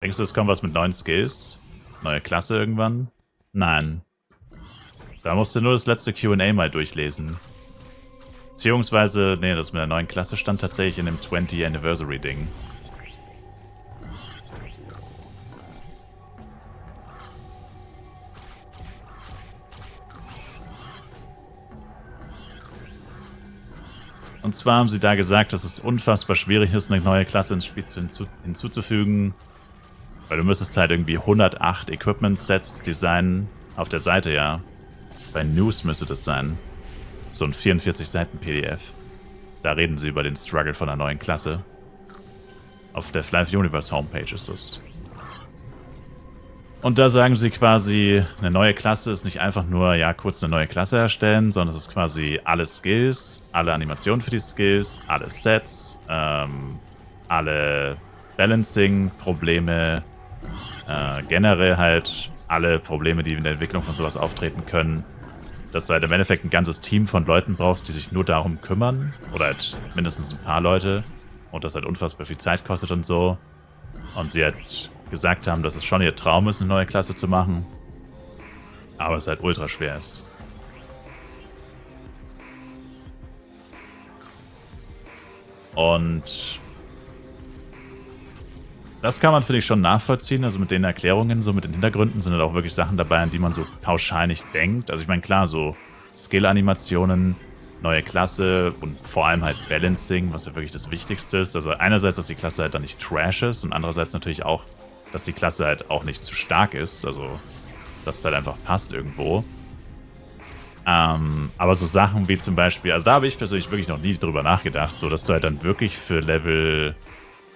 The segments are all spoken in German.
Denkst du, es kommt was mit neuen Skills? Neue Klasse irgendwann? Nein. Da musst du nur das letzte Q&A mal durchlesen. Beziehungsweise, nee, das mit der neuen Klasse stand tatsächlich in dem 20 Anniversary Ding. Und zwar haben sie da gesagt, dass es unfassbar schwierig ist, eine neue Klasse ins Spiel hinzuzufügen. Weil du müsstest halt irgendwie 108 Equipment-Sets designen. Auf der Seite, ja. Bei News müsste das sein. So ein 44-Seiten-PDF. Da reden sie über den Struggle von einer neuen Klasse. Auf der Flive Universe Homepage ist das. Und da sagen sie quasi, eine neue Klasse ist nicht einfach nur, ja, kurz eine neue Klasse erstellen, sondern es ist quasi alle Skills, alle Animationen für die Skills, alle Sets, alle Balancing-Probleme, generell halt alle Probleme, die in der Entwicklung von sowas auftreten können. Dass du halt im Endeffekt ein ganzes Team von Leuten brauchst, die sich nur darum kümmern. Oder halt mindestens ein paar Leute. Und das halt unfassbar viel Zeit kostet und so. Und sie halt gesagt haben, dass es schon ihr Traum ist, eine neue Klasse zu machen. Aber es halt ultra schwer ist. Und das kann man, finde ich, schon nachvollziehen. Also mit den Erklärungen, so mit den Hintergründen sind halt auch wirklich Sachen dabei, an die man so pauschal nicht denkt. Also ich meine, klar, so Skill-Animationen, neue Klasse und vor allem halt Balancing, was ja wirklich das Wichtigste ist. Also einerseits, dass die Klasse halt dann nicht trash ist und andererseits natürlich auch, dass die Klasse halt auch nicht zu stark ist. Also, dass es halt einfach passt irgendwo. Aber so Sachen wie zum Beispiel, also da habe ich persönlich wirklich noch nie drüber nachgedacht, so dass du halt dann wirklich für Level,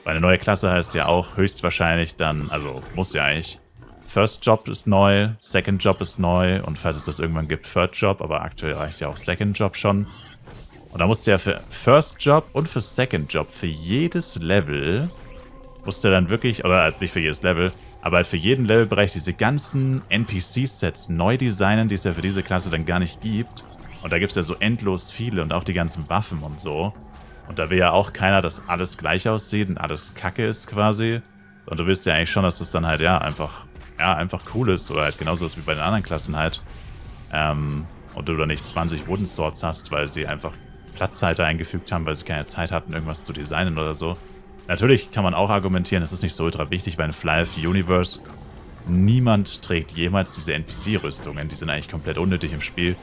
weil eine neue Klasse heißt ja auch höchstwahrscheinlich dann, also muss ja eigentlich, First Job ist neu, Second Job ist neu und falls es das irgendwann gibt, Third Job, aber aktuell reicht ja auch Second Job schon. Und da musst du ja für First Job und für Second Job für jedes Level musst du dann wirklich, oder halt nicht für jedes Level, aber halt für jeden Levelbereich diese ganzen NPC-Sets neu designen, die es ja für diese Klasse dann gar nicht gibt. Und da gibt es ja so endlos viele und auch die ganzen Waffen und so. Und da will ja auch keiner, dass alles gleich aussieht und alles kacke ist quasi. Und du willst ja eigentlich schon, dass das dann halt, ja, einfach cool ist. Oder halt genauso ist wie bei den anderen Klassen halt. Und du dann nicht 20 Wooden Swords hast, weil sie einfach Platzhalter eingefügt haben, weil sie keine Zeit hatten, irgendwas zu designen oder so. Natürlich kann man auch argumentieren, es ist nicht so ultra wichtig bei einem Flive Universe. Niemand trägt jemals diese NPC-Rüstungen, die sind eigentlich komplett unnötig im Spiel.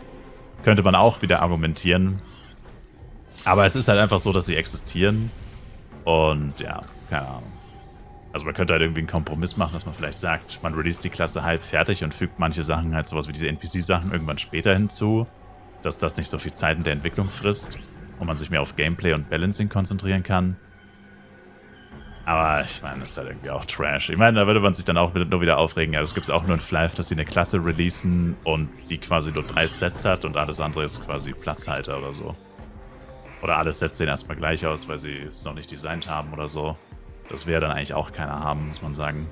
Könnte man auch wieder argumentieren. Aber es ist halt einfach so, dass sie existieren. Und ja, keine Ahnung. Also man könnte halt irgendwie einen Kompromiss machen, dass man vielleicht sagt, man release die Klasse halb fertig und fügt manche Sachen halt sowas wie diese NPC-Sachen irgendwann später hinzu. Dass das nicht so viel Zeit in der Entwicklung frisst. Und man sich mehr auf Gameplay und Balancing konzentrieren kann. Aber ich meine, das ist halt irgendwie auch Trash. Ich meine, da würde man sich dann auch nur wieder aufregen. Ja, das gibt es auch nur in Flive, dass sie eine Klasse releasen und die quasi nur 3 Sets hat und alles andere ist quasi Platzhalter oder so. Oder alle Sets sehen erstmal gleich aus, weil sie es noch nicht designt haben oder so. Das wäre dann eigentlich auch keiner haben, muss man sagen.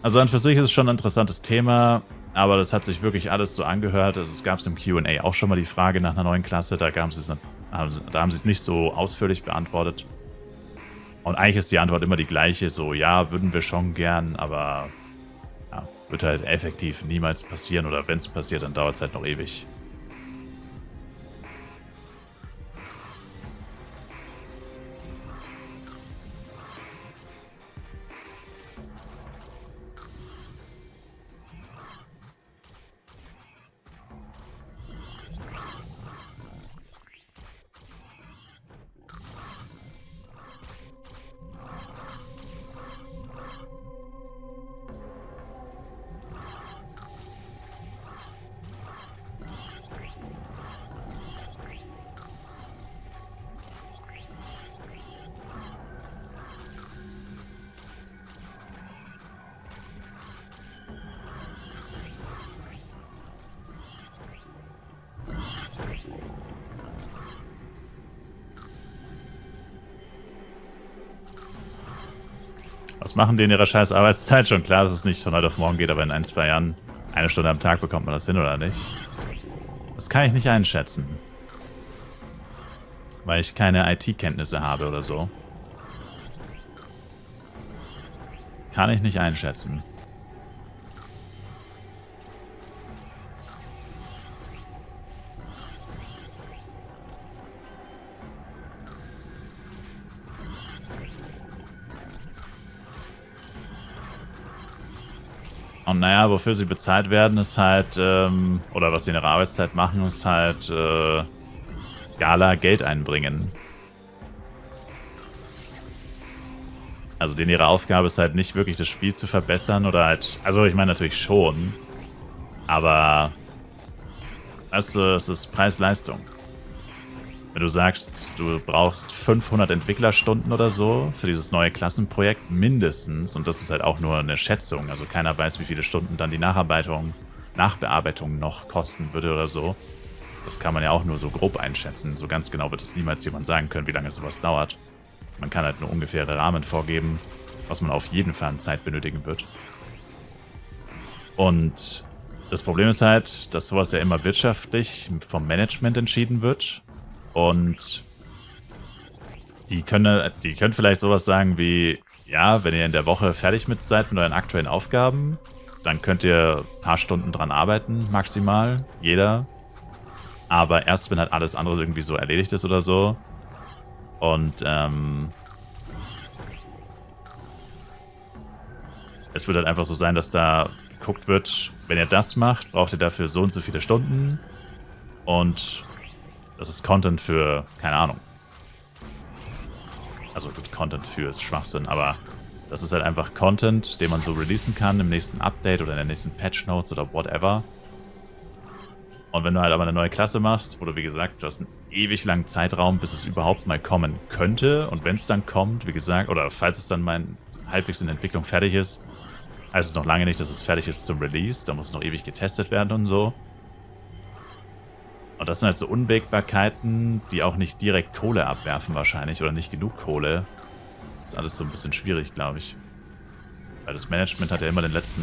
Also an für sich ist es schon ein interessantes Thema, aber das hat sich wirklich alles so angehört. Also es gab es im Q&A auch schon mal die Frage nach einer neuen Klasse, da haben sie es nicht so ausführlich beantwortet. Und eigentlich ist die Antwort immer die gleiche, so, ja, würden wir schon gern, aber ja, wird halt effektiv niemals passieren oder wenn es passiert, dann dauert es halt noch ewig. Was machen die in ihrer scheiß Arbeitszeit? Schon klar, dass es nicht von heute auf morgen geht, aber in 1, 2 Jahren, 1 Stunde am Tag bekommt man das hin oder nicht? Das kann ich nicht einschätzen. Weil ich keine IT-Kenntnisse habe oder so. Kann ich nicht einschätzen. Und naja, wofür sie bezahlt werden, ist halt, oder was sie in ihrer Arbeitszeit machen, ist halt Gala Geld einbringen. Also denen ihre Aufgabe ist halt nicht wirklich das Spiel zu verbessern oder halt, also ich meine natürlich schon, aber weißt du, es ist Preis-Leistung. Wenn du sagst, du brauchst 500 Entwicklerstunden oder so für dieses neue Klassenprojekt mindestens, und das ist halt auch nur eine Schätzung, also keiner weiß, wie viele Stunden dann die Nachbearbeitung noch kosten würde oder so. Das kann man ja auch nur so grob einschätzen. So ganz genau wird es niemals jemand sagen können, wie lange sowas dauert. Man kann halt nur ungefähre Rahmen vorgeben, was man auf jeden Fall an Zeit benötigen wird. Und das Problem ist halt, dass sowas ja immer wirtschaftlich vom Management entschieden wird. Und die können vielleicht sowas sagen wie, ja, wenn ihr in der Woche fertig mit seid mit euren aktuellen Aufgaben, dann könnt ihr ein paar Stunden dran arbeiten, maximal, jeder. Aber erst, wenn halt alles andere irgendwie so erledigt ist oder so. Und es wird halt einfach so sein, dass da geguckt wird, wenn ihr das macht, braucht ihr dafür so und so viele Stunden. Und das ist Content für, keine Ahnung. Also gut, Content für ist Schwachsinn, aber das ist halt einfach Content, den man so releasen kann im nächsten Update oder in den nächsten Patch Notes oder whatever. Und wenn du halt aber eine neue Klasse machst, wo du, wie gesagt, du hast einen ewig langen Zeitraum, bis es überhaupt mal kommen könnte. Und wenn es dann kommt, wie gesagt, oder falls es dann mal halbwegs in Entwicklung fertig ist, heißt es noch lange nicht, dass es fertig ist zum Release. Da muss es noch ewig getestet werden und so. Und das sind halt so Unwägbarkeiten, die auch nicht direkt Kohle abwerfen wahrscheinlich oder nicht genug Kohle. Das ist alles so ein bisschen schwierig, glaube ich. Weil das Management hat ja immer das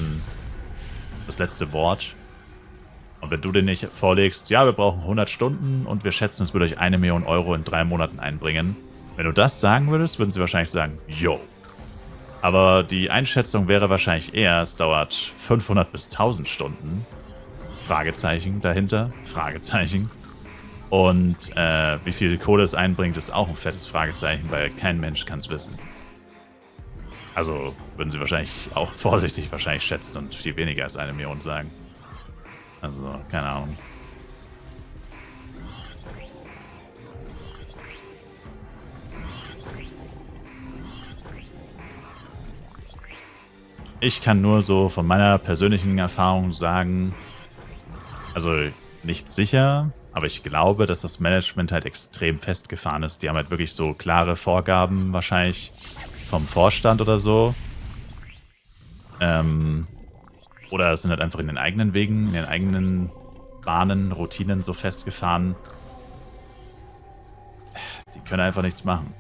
letzte Wort. Und wenn du den nicht vorlegst, ja, wir brauchen 100 Stunden und wir schätzen, es würde euch 1 Million Euro in 3 Monaten einbringen. Wenn du das sagen würdest, würden sie wahrscheinlich sagen, yo. Aber die Einschätzung wäre wahrscheinlich eher, es dauert 500 bis 1000 Stunden. Fragezeichen dahinter, Fragezeichen. Und wie viel Kohle es einbringt, ist auch ein fettes Fragezeichen, weil kein Mensch kann es wissen. Also würden sie wahrscheinlich auch vorsichtig wahrscheinlich schätzen und viel weniger als 1 Million sagen. Also, keine Ahnung. Ich kann nur so von meiner persönlichen Erfahrung sagen, also nicht sicher, aber ich glaube, dass das Management halt extrem festgefahren ist. Die haben halt wirklich so klare Vorgaben wahrscheinlich vom Vorstand oder so. Oder sind halt einfach in den eigenen Wegen, in den eigenen Bahnen, Routinen so festgefahren. Die können einfach nichts machen.